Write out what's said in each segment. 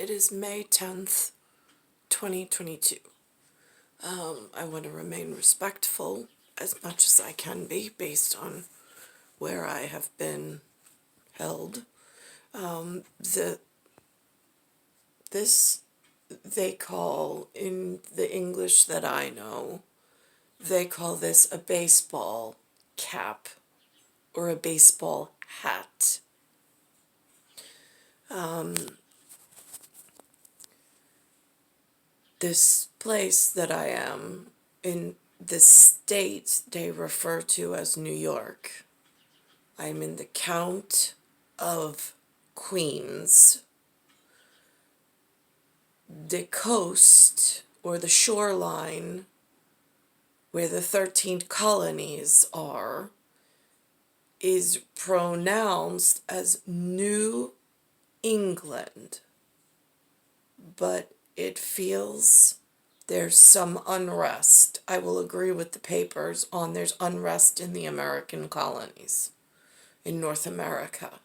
It is May 10th, 2022. I want to remain respectful as much as I can be based on where I have been held. This they call, in the English that I know, they call this a baseball cap or a baseball hat. This place that I am in, the state they refer to as New York. I'm in the Count of Queens. The coast, or the shoreline, where the 13 colonies are, is pronounced as New England. But it feels there's some unrest. I will agree with the papers on there's unrest in the American colonies, in North America.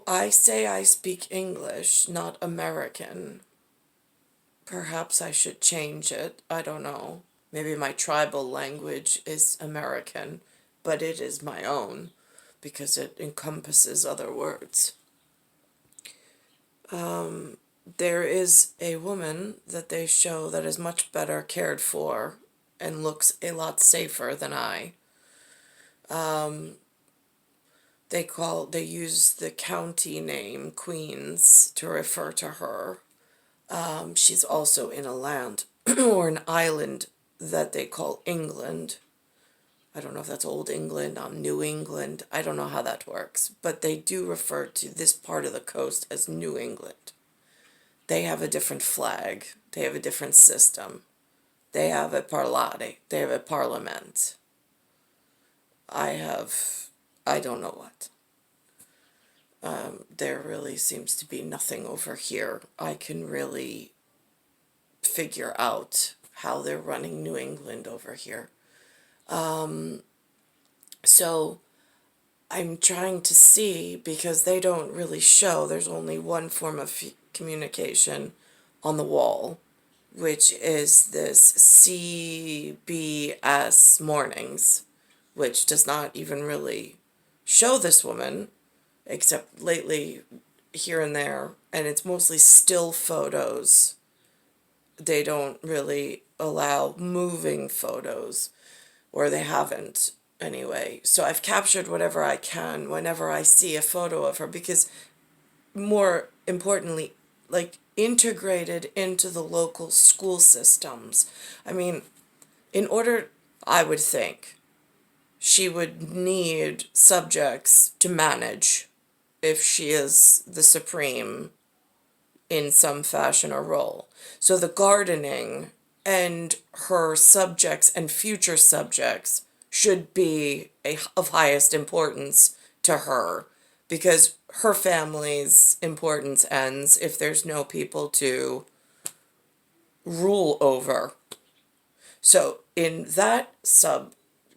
I say I speak English, not American. Perhaps I should change it. I don't know. Maybe my tribal language is American, but it is my own because it encompasses other words. There is a woman that they show that is much better cared for and looks a lot safer than I. They use the county name Queens to refer to her. She's also in a land or an island that they call England. I don't know if that's Old England, New England. I don't know how that works. But they do refer to this part of the coast as New England. They have a different flag. They have a different system. They have a Parlay. They have a parliament. I don't know what. There really seems to be nothing over here I can really figure out how they're running New England over here. So I'm trying to see, because they don't really show, there's only one form of communication on the wall, which is this CBS Mornings, which does not even really show this woman, except lately here and there, and it's mostly still photos. They don't really allow moving photos, or they haven't anyway. So I've captured whatever I can whenever I see a photo of her, because more importantly, like, integrated into the local school systems. I mean, in order, I would think, she would need subjects to manage if she is the supreme in some fashion or role. So the gardening and her subjects and future subjects should be of highest importance to her, because her family's importance ends if there's no people to rule over. So in that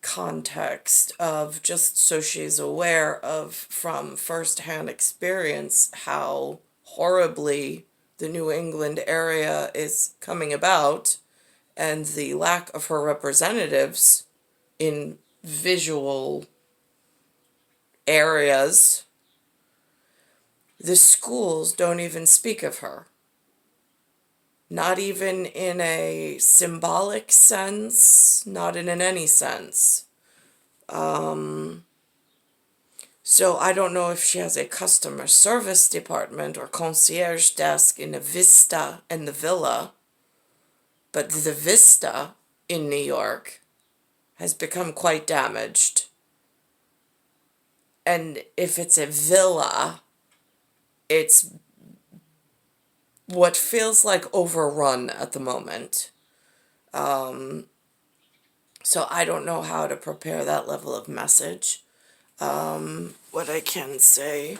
context of, just so she's aware of from first-hand experience how horribly the New England area is coming about, and the lack of her representatives in visual areas, the schools don't even speak of her. Not even in a symbolic sense, not in any sense. So I don't know if she has a customer service department or concierge desk in the Vista and the Villa, but the Vista in New York has become quite damaged. And if it's a villa, it's what feels like overrun at the moment. So I don't know how to prepare that level of message. What I can say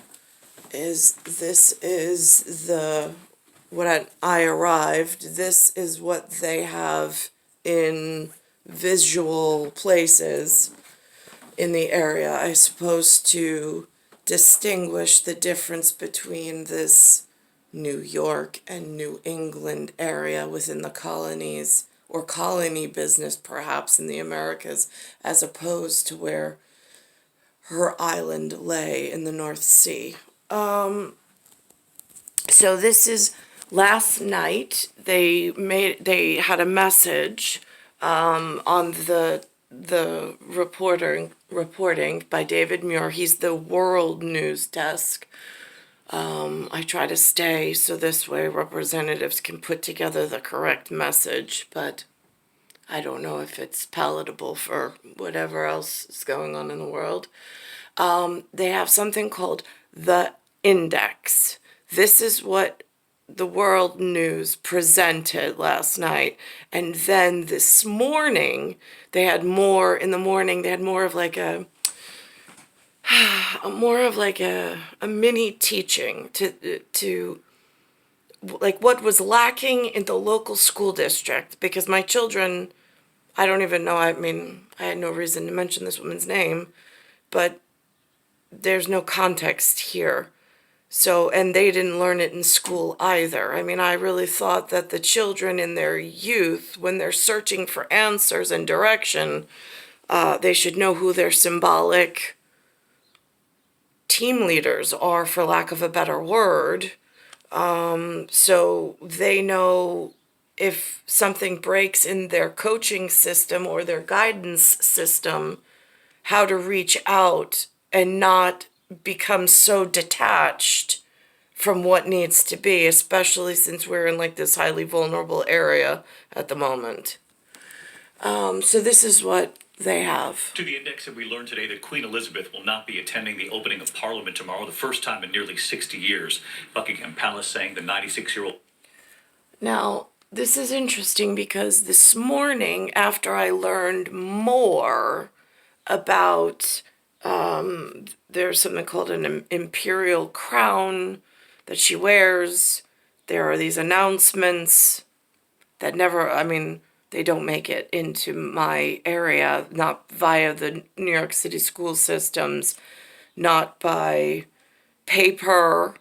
is this is when I arrived, this is what they have in visual places in the area. I suppose to distinguish the difference between this New York and New England area within the colonies, or colony business perhaps in the Americas, as opposed to where her island lay in the North Sea. So this is last night. They had a message on the reporting by David Muir. He's the World News Desk. I try to stay so this way representatives can put together the correct message, but I don't know if it's palatable for whatever else is going on in the world. They have something called the Index. This is what the World News presented last night. And then this morning, they had more, in the morning, they had more of like a mini teaching to like what was lacking in the local school district, because my children, I don't even know, I mean, I had no reason to mention this woman's name, but there's no context here. So, and they didn't learn it in school either. I mean, I really thought that the children in their youth, when they're searching for answers and direction, they should know who their symbolic team leaders are, for lack of a better word. So they know if something breaks in their coaching system or their guidance system, how to reach out and not become so detached from what needs to be, especially since we're in like this highly vulnerable area at the moment. So this is what they have. To the Index, and we learned today that Queen Elizabeth will not be attending the opening of Parliament tomorrow, the first time in nearly 60 years. Buckingham Palace saying the 96-year-old... Now, this is interesting because this morning, after I learned more about there's something called an imperial crown that she wears. There are these announcements that never, I mean, they don't make it into my area, not via the New York City school systems, not by paper.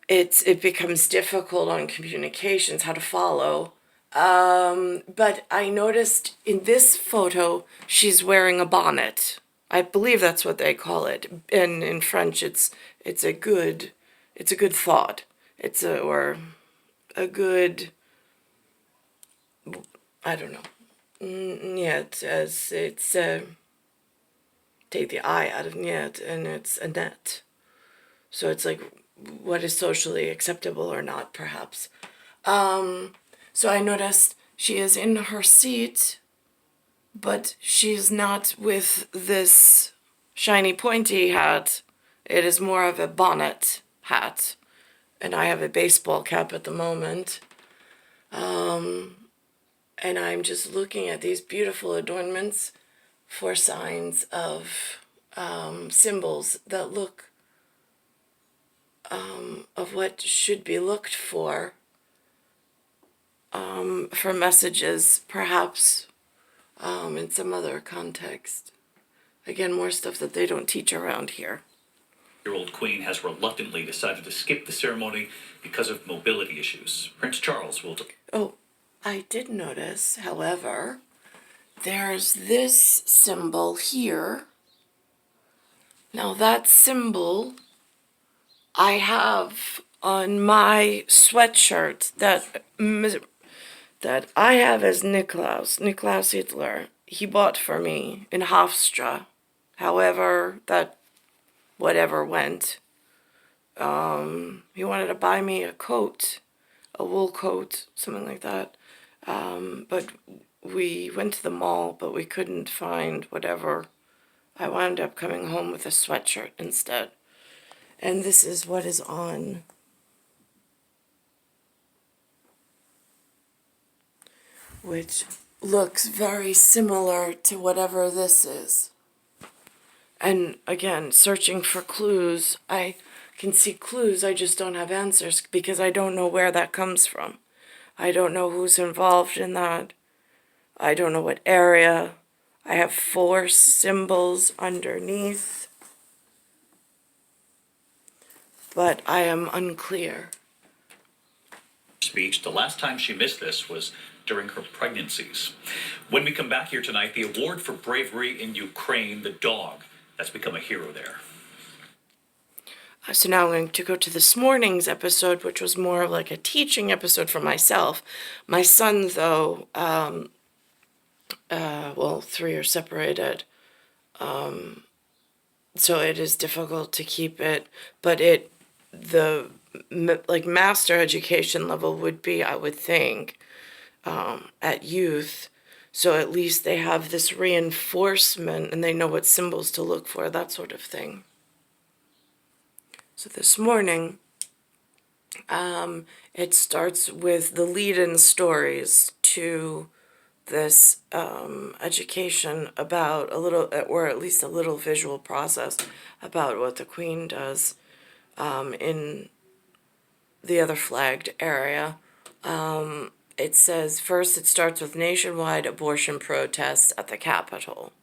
It becomes difficult on communications how to follow. But I noticed in this photo, she's wearing a bonnet. I believe that's what they call it. And in French, it's a good thought. It's a good, I don't know. Yeah, it's take the I out of net, and it's a net. So it's like what is socially acceptable or not, perhaps. So I noticed she is in her seat, but she's not with this shiny pointy hat. It is more of a bonnet hat. And I have a baseball cap at the moment. And I'm just looking at these beautiful adornments for signs of symbols that look of what should be looked for messages, perhaps in some other context. Again, more stuff that they don't teach around here. Year-old Queen has reluctantly decided to skip the ceremony because of mobility issues. Prince Charles will... Oh, I did notice, however, there's this symbol here. Now that symbol I have on my sweatshirt that I have as Niklaus Hitler. He bought for me in Hofstra. However, that whatever went. He wanted to buy me a coat, a wool coat, something like that. But we went to the mall, but we couldn't find whatever. I wound up coming home with a sweatshirt instead. And this is what is on. Which looks very similar to whatever this is. And again, searching for clues, I can see clues, I just don't have answers because I don't know where that comes from. I don't know who's involved in that. I don't know what area. I have 4 symbols underneath. but I am unclear. Speech. The last time she missed this was during her pregnancies. When we come back here tonight, the award for bravery in Ukraine, the dog that's become a hero there. So now I'm going to go to this morning's episode, which was more of like a teaching episode for myself. My son, though, well, 3 are separated, so it is difficult to keep it, but like master education level would be, I would think, at youth, so at least they have this reinforcement and they know what symbols to look for, that sort of thing. So this morning, it starts with the lead-in stories to this education about a little, or at least a little visual process about what the Queen does in the other flagged area. It says, first it starts with nationwide abortion protests at the Capitol.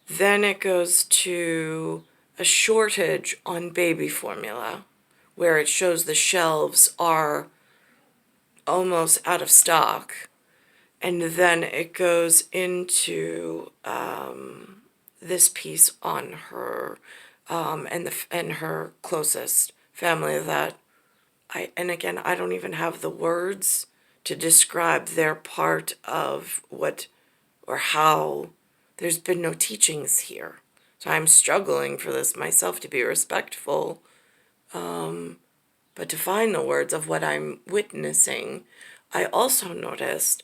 Then it goes to a shortage on baby formula, where it shows the shelves are almost out of stock. And then it goes into this piece on her and her closest family that and again, I don't even have the words to describe their part of what or how. There's been no teachings here. So I'm struggling for this myself to be respectful, but to find the words of what I'm witnessing. I also noticed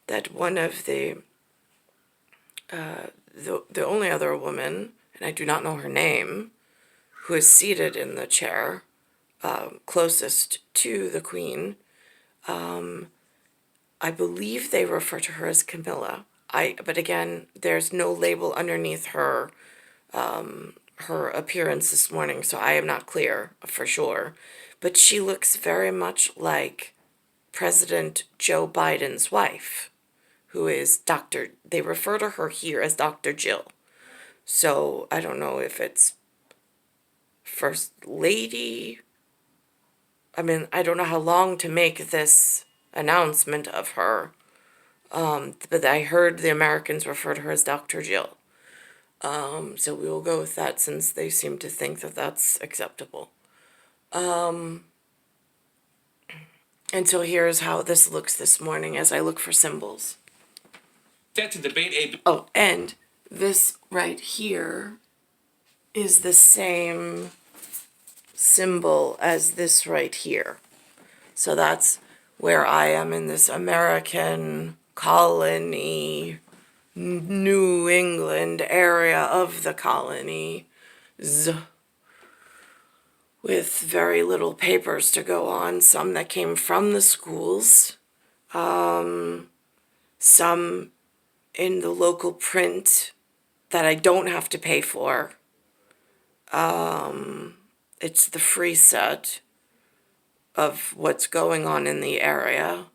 that one of the only other woman, and I do not know her name, who is seated in the chair closest to the Queen, I believe they refer to her as Camilla. But again, there's no label underneath her her appearance this morning, so I am not clear for sure. But she looks very much like President Joe Biden's wife, who is they refer to her here as Dr. Jill. So I don't know if it's First Lady. I mean, I don't know how long to make this announcement of her. But I heard the Americans refer to her as Dr. Jill. So we will go with that since they seem to think that that's acceptable. And so here's how this looks this morning as I look for symbols. Set to debate Oh, and this right here is the same symbol as this right here. So that's where I am in this American colony, New England area of the colonies, with very little papers to go on, some that came from the schools, some in the local print that I don't have to pay for. It's the free set of what's going on in the area.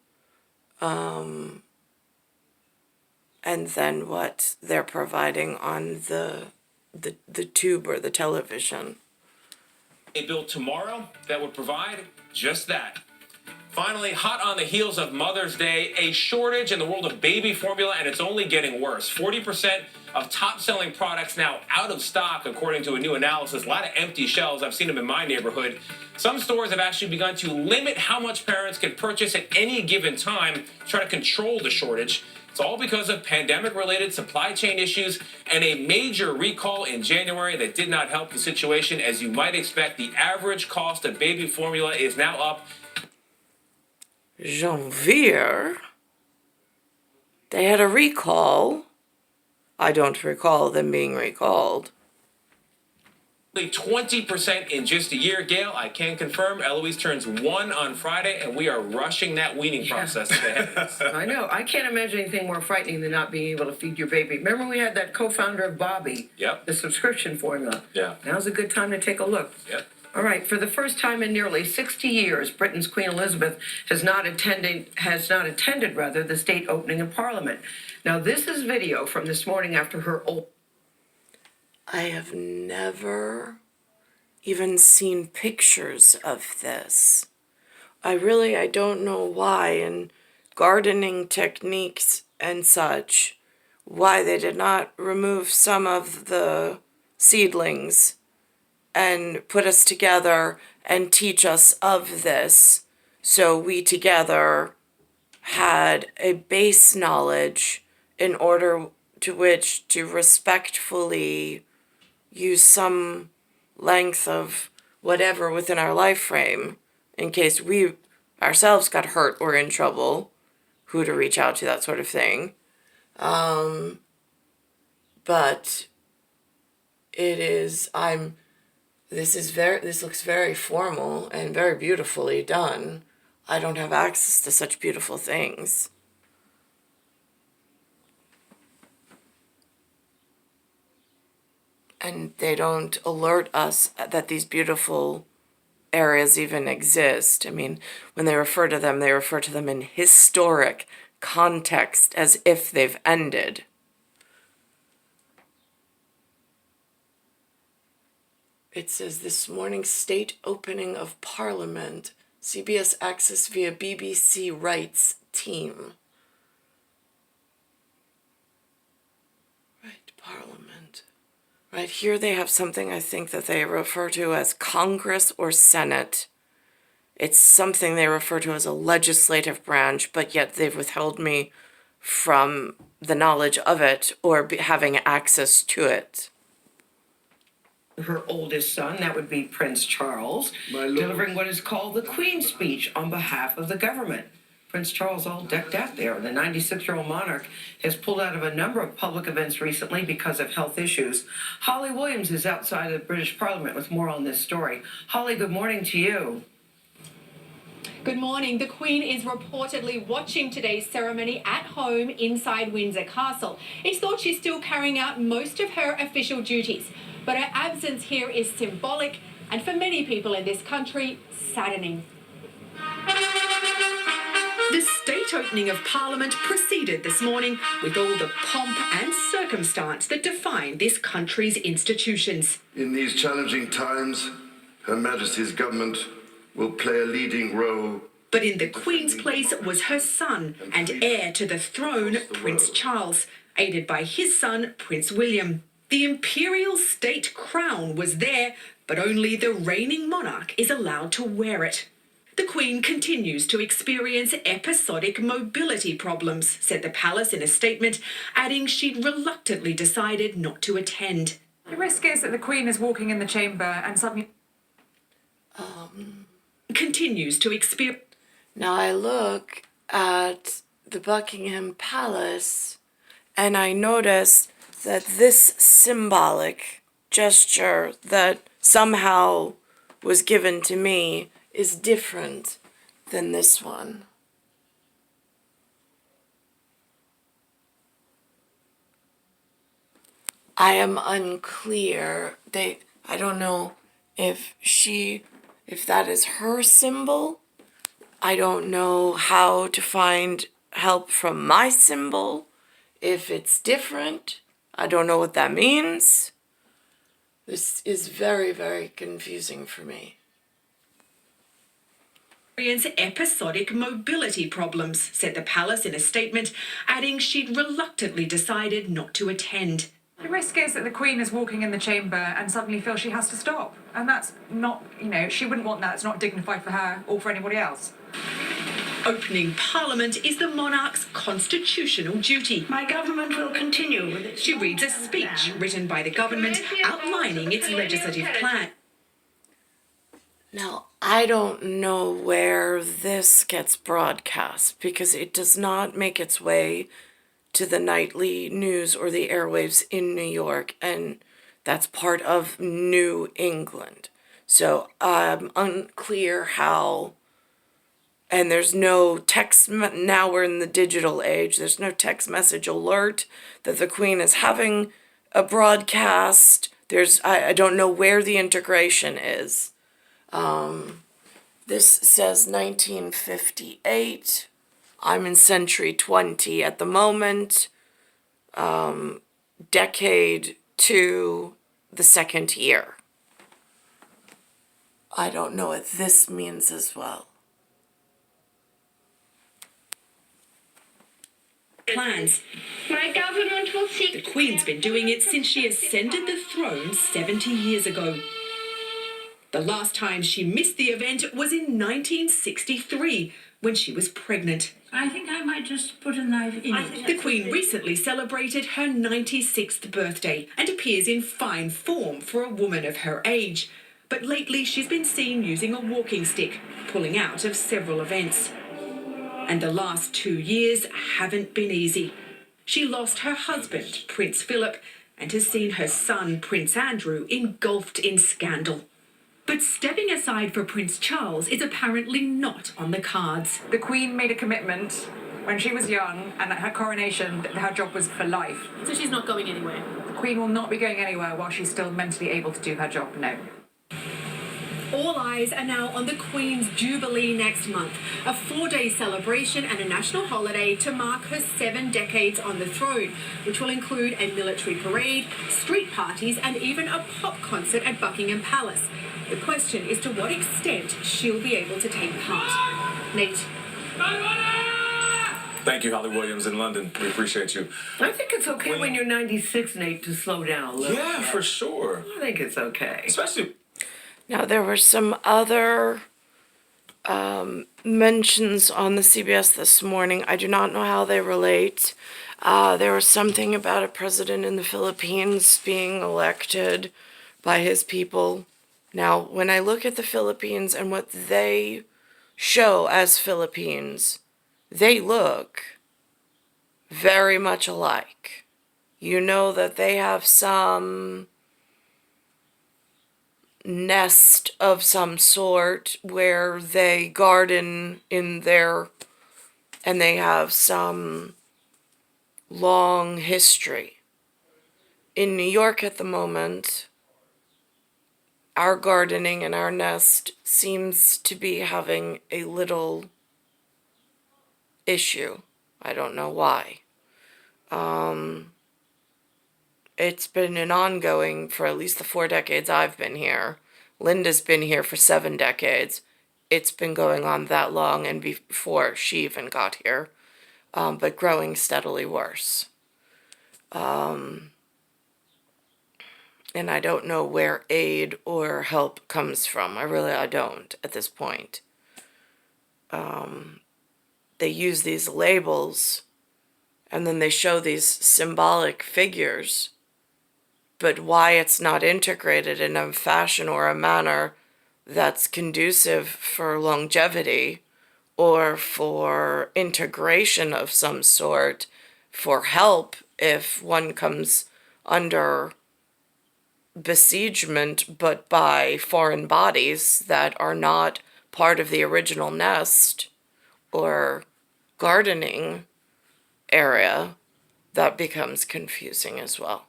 And then what they're providing on the tube or the television. a bill tomorrow that would provide just that. Finally, hot on the heels of Mother's Day, a shortage in the world of baby formula, and it's only getting worse. 40% of top-selling products now out of stock, according to a new analysis. A lot of empty shelves. I've seen them in my neighborhood. Some stores have actually begun to limit how much parents can purchase at any given time to try to control the shortage. It's all because of pandemic-related supply chain issues and a major recall in January that did not help the situation. As you might expect, the average cost of baby formula is now up. Janvier, they had a recall. I don't recall them being recalled. 20% in just a year. Gail, I can confirm Eloise turns 1 on Friday, and we are rushing that weaning process ahead. I know. I can't imagine anything more frightening than not being able to feed your baby. Remember we had that co-founder of Bobby, Yep. the subscription formula. Yeah. Now's a good time to take a look. Yep. All right, for the first time in nearly 60 years, Britain's Queen Elizabeth has not attended the state opening of Parliament. Now, this is video from this morning after her I have never, even seen pictures of this. I don't know why in gardening techniques and such, why they did not remove some of the seedlings and put us together and teach us of this, so we together had a base knowledge in order to which to respectfully use some length of whatever within our life frame in case we ourselves got hurt or in trouble, who to reach out to, that sort of thing. But it is, this looks very formal and very beautifully done. I don't have access to such beautiful things. And they don't alert us that these beautiful areas even exist. I mean, when they refer to them in historic context as if they've ended. It says this morning's state opening of Parliament, CBS Access via BBC Rights team. Right, Parliament. Right, here they have something I think that they refer to as Congress or Senate. It's something they refer to as a legislative branch, but yet they've withheld me from the knowledge of it or having access to it. Her oldest son, that would be Prince Charles, delivering what is called the Queen's Speech on behalf of the government. Prince Charles all decked out there. The 96-year-old monarch has pulled out of a number of public events recently because of health issues. Holly Williams is outside of the British Parliament with more on this story. Holly, good morning to you. Good morning. The Queen is reportedly watching today's ceremony at home inside Windsor Castle. It's thought she's still carrying out most of her official duties, but her absence here is symbolic and for many people in this country, saddening. The state opening of Parliament proceeded this morning with all the pomp and circumstance that define this country's institutions. In these challenging times, Her Majesty's government will play a leading role. But in the Queen's place was her son and heir to the throne, Prince Charles, aided by his son, Prince William. The imperial state crown was there, but only the reigning monarch is allowed to wear it. The Queen continues to experience episodic mobility problems, said the palace in a statement, adding she'd reluctantly decided not to attend. The risk is that the Queen is walking in the chamber and suddenly... Continues to experience... Now I look at the Buckingham Palace and I notice that this symbolic gesture that somehow was given to me is different than this one. I am unclear. I don't know if that is her symbol. I don't know how to find help from my symbol. If it's different, I don't know what that means. This is very, very confusing for me. Episodic mobility problems, said the palace in a statement, adding she'd reluctantly decided not to attend. The risk is that the Queen is walking in the chamber and suddenly feels she has to stop. And that's not, she wouldn't want that. It's not dignified for her or for anybody else. Opening Parliament is the monarch's constitutional duty. My government will continue with its... She reads a speech written by the government outlining its legislative plan. Now, I don't know where this gets broadcast because it does not make its way to the nightly news or the airwaves in New York, and that's part of New England. So I'm unclear how, and there's no text, now we're in the digital age, there's no text message alert that the Queen is having a broadcast. I don't know where the integration is. This says 1958. I'm in century 20 at the moment. Decade 2, the second year. I don't know what this means as well. Plans. My government will seek. The Queen's been doing it since she ascended the throne 70 years ago. The last time she missed the event was in 1963, when she was pregnant. I think I might just put a knife in it. The Queen recently celebrated her 96th birthday and appears in fine form for a woman of her age. But lately she's been seen using a walking stick, pulling out of several events. And the last 2 years haven't been easy. She lost her husband, Prince Philip, and has seen her son, Prince Andrew, engulfed in scandal. But stepping aside for Prince Charles is apparently not on the cards. The Queen made a commitment when she was young and at her coronation that her job was for life. So she's not going anywhere? The Queen will not be going anywhere while she's still mentally able to do her job, no. All eyes are now on the Queen's Jubilee next month, a 4-day celebration and a national holiday to mark her 7 decades on the throne, which will include a military parade, street parties, and even a pop concert at Buckingham Palace. The question is to what extent she'll be able to take part. Nate. Thank you, Holly Williams in London. We appreciate you. I think it's okay when you're 96, Nate, to slow down a little. Yeah, for sure. I think it's okay. Especially. Now, there were some other mentions on the CBS this morning. I do not know how they relate. There was something about a president in the Philippines being elected by his people. Now, when I look at the Philippines and what they show as Philippines, they look very much alike. You know that they have some nest of some sort where they garden in there, and they have some long history. In New York at the moment, our gardening and our nest seems to be having a little issue. I don't know why. It's been an ongoing for at least the 4 decades I've been here. Linda's been here for 7 decades. It's been going on that long and before she even got here, but growing steadily worse. And I don't know where aid or help comes from. I don't at this point. They use these labels and then they show these symbolic figures, but why it's not integrated in a fashion or a manner that's conducive for longevity or for integration of some sort, for help if one comes under besiegement, but by foreign bodies that are not part of the original nest or gardening area, that becomes confusing as well.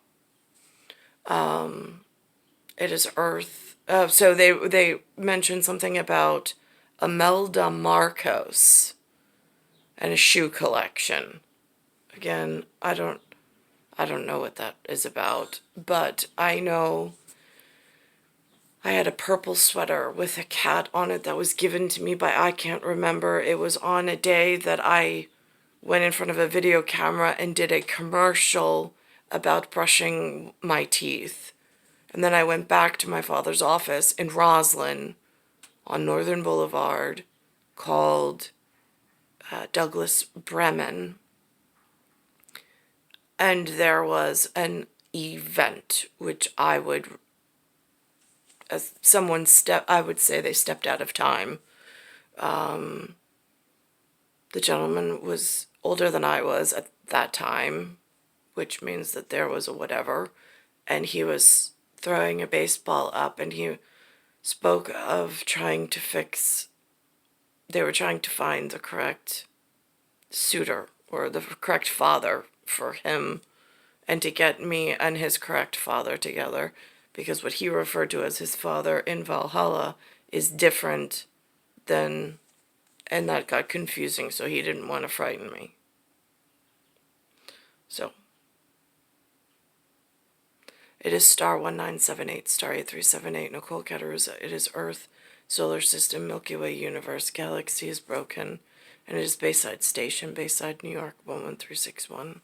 It is Earth. So they mentioned something about Imelda Marcos and a shoe collection. Again, I don't know what that is about, but I know I had a purple sweater with a cat on it that was given to me by, I can't remember. It was on a day that I went in front of a video camera and did a commercial about brushing my teeth. And then I went back to my father's office in Roslyn on Northern Boulevard called Douglas Bremen. And there was an event which I would, as someone I would say they stepped out of time. The gentleman was older than I was at that time, which means that there was a whatever, and he was throwing a baseball up, and he spoke of trying to they were trying to find the correct suitor or the correct father for him, and to get me and his correct father together, because what he referred to as his father in Valhalla is different than, and that got confusing, so he didn't want to frighten me. So it is star 1978, star 8378, Nicole Cattaruzza. It is Earth solar system, Milky Way universe, galaxy is broken, and it is Bayside Station, Bayside, New York, 11361.